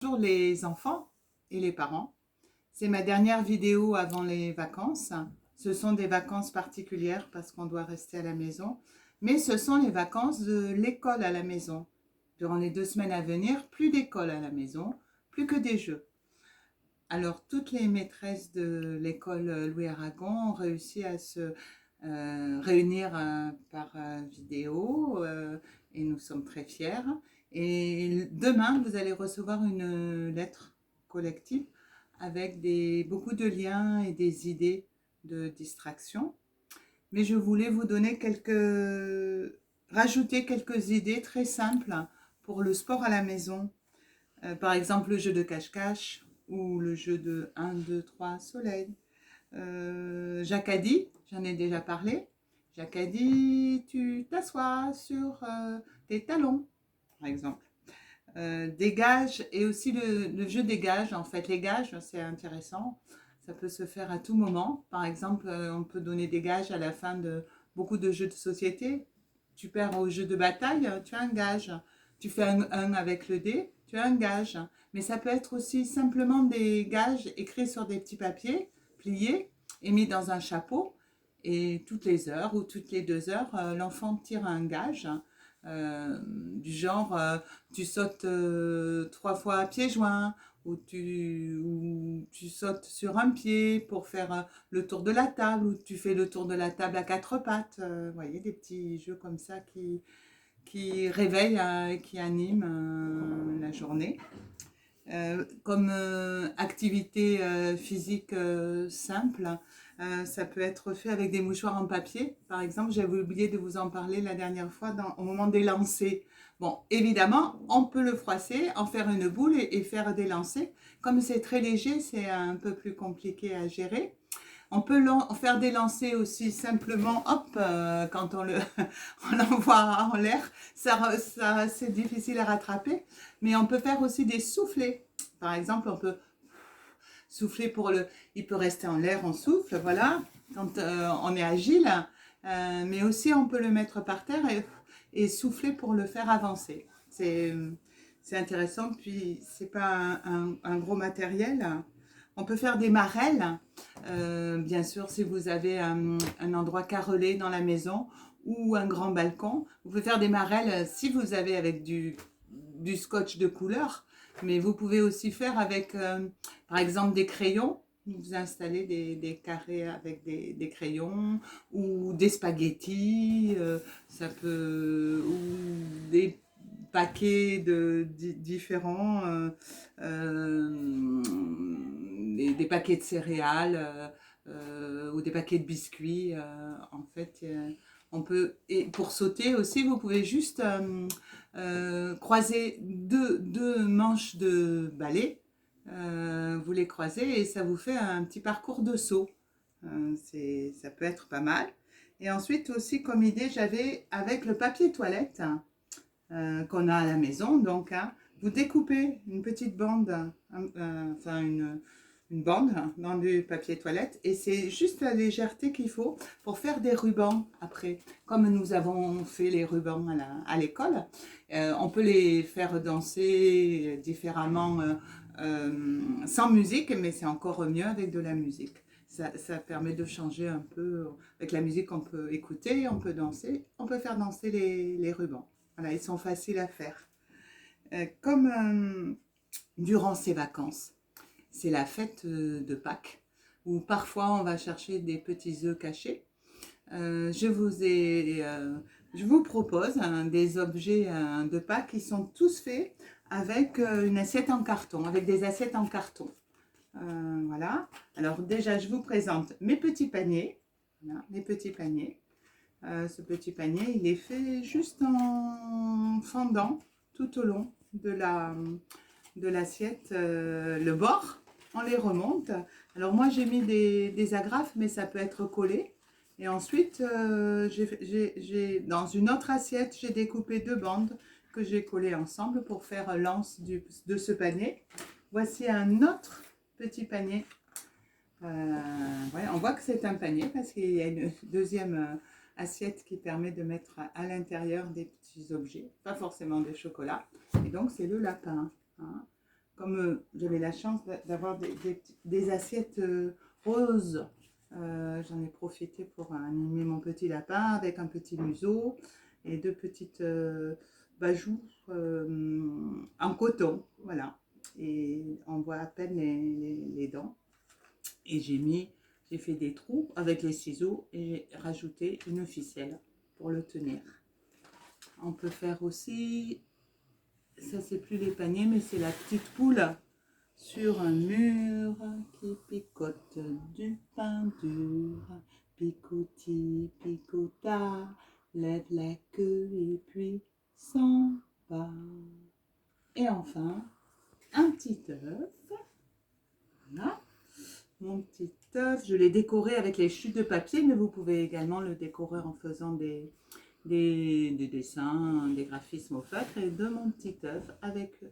Bonjour les enfants et les parents. C'est ma dernière vidéo avant les vacances. Ce sont des vacances particulières parce qu'on doit rester à la maison, mais ce sont les vacances de l'école à la maison. Durant les 2 semaines à venir, plus d'école à la maison, plus que des jeux. Alors toutes les maîtresses de l'école Louis Aragon ont réussi à se réunir par vidéo et nous sommes très fiers. Et demain, vous allez recevoir une lettre collective avec beaucoup de liens et des idées de distraction. Mais je voulais vous donner rajouter quelques idées très simples pour le sport à la maison. Par exemple, le jeu de cache-cache ou le jeu de 1, 2, 3 soleil. Jacadi, j'en ai déjà parlé. Jacadi, tu t'assois sur tes talons, par exemple. Des gages et aussi le jeu des gages. En fait, les gages, c'est intéressant. Ça peut se faire à tout moment. Par exemple, on peut donner des gages à la fin de beaucoup de jeux de société. Tu perds au jeu de bataille, tu as un gage. Tu fais un avec le dé, tu as un gage. Mais ça peut être aussi simplement des gages écrits sur des petits papiers, pliés et mis dans un chapeau. Et toutes les heures ou toutes les 2 heures, l'enfant tire un gage du genre tu sautes 3 fois à pieds joints ou tu sautes sur un pied pour faire le tour de la table ou tu fais le tour de la table à 4 pattes. Vous voyez, des petits jeux comme ça qui réveillent et qui animent la journée. Comme activité physique simple, ça peut être fait avec des mouchoirs en papier. Par exemple, j'avais oublié de vous en parler la dernière fois au moment des lancers. Bon, évidemment, on peut le froisser, en faire une boule et faire des lancers. Comme c'est très léger, c'est un peu plus compliqué à gérer. On peut faire des lancers aussi simplement, hop, quand on l'envoie en l'air, c'est difficile à rattraper. Mais on peut faire aussi des soufflets. Par exemple, on peut souffler il peut rester en l'air, on souffle, voilà, quand on est agile. Mais aussi, on peut le mettre par terre et souffler pour le faire avancer. C'est intéressant, puis c'est pas un gros matériel. On peut faire des marelles, bien sûr, si vous avez un endroit carrelé dans la maison ou un grand balcon. Vous pouvez faire des marelles si vous avez avec du scotch de couleur, mais vous pouvez aussi faire avec, par exemple, des crayons. Vous installez des carrés avec des crayons ou des spaghettis, ou des paquets différents, des paquets de céréales ou des paquets de biscuits. En fait, on peut, et pour sauter aussi, vous pouvez juste croiser deux manches de balai. Vous les croisez et ça vous fait un petit parcours de saut. Ça peut être pas mal. Et ensuite aussi comme idée, j'avais avec le papier toilette qu'on a à la maison. Donc, vous découpez une petite bande, enfin une bande dans du papier toilette et c'est juste la légèreté qu'il faut pour faire des rubans après. Comme nous avons fait les rubans à l'école, on peut les faire danser différemment sans musique, mais c'est encore mieux avec de la musique. Ça permet de changer un peu. Avec la musique, on peut écouter, on peut danser, on peut faire danser les rubans. Voilà, ils sont faciles à faire. Comme durant ces vacances, c'est la fête de Pâques, où parfois on va chercher des petits œufs cachés. Je vous propose des objets de Pâques qui sont tous faits avec une assiette en carton, avec des assiettes en carton. Voilà. Alors déjà, je vous présente mes petits paniers. Voilà, mes petits paniers. Ce petit panier, il est fait juste en fendant tout au long de l'assiette, le bord. On les remonte. Alors moi, j'ai mis des agrafes, mais ça peut être collé. Et ensuite, dans une autre assiette, j'ai découpé 2 bandes que j'ai collées ensemble pour faire l'anse de ce panier. Voici un autre petit panier. Ouais, on voit que c'est un panier parce qu'il y a une deuxième assiette qui permet de mettre à l'intérieur des petits objets, pas forcément des chocolats. Et donc c'est le lapin. Hein. comme j'avais la chance d'avoir des assiettes roses, j'en ai profité pour animer mon petit lapin avec un petit museau et deux petites bajoux en coton, voilà. Et on voit à peine les dents. Et j'ai fait des trous avec les ciseaux et j'ai rajouté une ficelle pour le tenir. On peut faire aussi, ça c'est plus les paniers, mais c'est la petite poule sur un mur qui picote du pain dur. Picoti, picota, lève la queue et puis s'en va. Et enfin, un petit œuf. Voilà. Mon petit œuf, je l'ai décoré avec les chutes de papier, mais vous pouvez également le décorer en faisant des dessins, des graphismes au feutre. Et de mon petit œuf avec,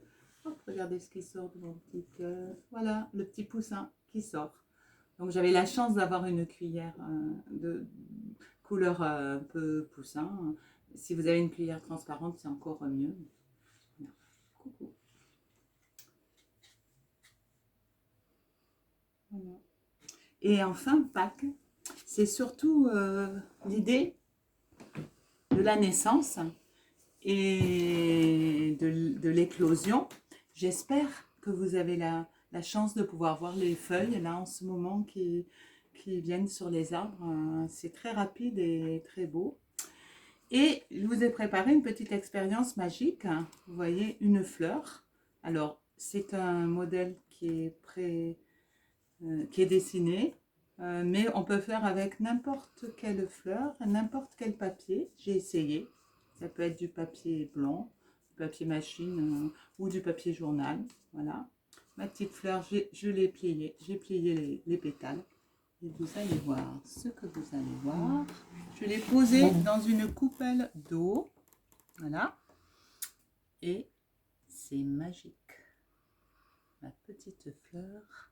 hop, regardez ce qui sort de mon petit œuf. Voilà, le petit poussin qui sort. Donc j'avais la chance d'avoir une cuillère de couleur un peu poussin. Si vous avez une cuillère transparente, c'est encore mieux. Voilà. Coucou. Voilà. Et enfin, Pâques, c'est surtout l'idée de la naissance et de l'éclosion. J'espère que vous avez la chance de pouvoir voir les feuilles là en ce moment qui viennent sur les arbres. C'est très rapide et très beau. Et je vous ai préparé une petite expérience magique. Vous voyez une fleur. Alors, c'est un modèle qui est dessiné. Mais on peut faire avec n'importe quelle fleur, n'importe quel papier. J'ai essayé. Ça peut être du papier blanc, du papier machine ou du papier journal. Voilà. Ma petite fleur, je l'ai pliée. J'ai plié les pétales. Et vous allez voir ce que vous allez voir. Je l'ai posée dans une coupelle d'eau. Voilà. Et c'est magique. Ma petite fleur.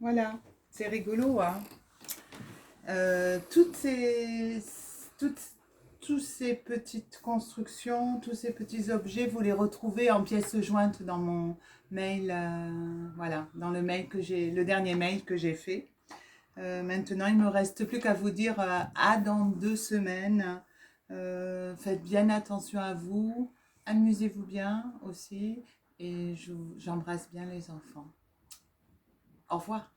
Voilà, c'est rigolo, hein. Toutes toutes, tous ces petites constructions, tous ces petits objets, vous les retrouvez en pièces jointes dans mon mail, voilà, dans le mail le dernier mail que j'ai fait. Maintenant, il me reste plus qu'à vous dire à dans 2 semaines. Faites bien attention à vous, amusez-vous bien aussi, et j'embrasse bien les enfants. Au revoir.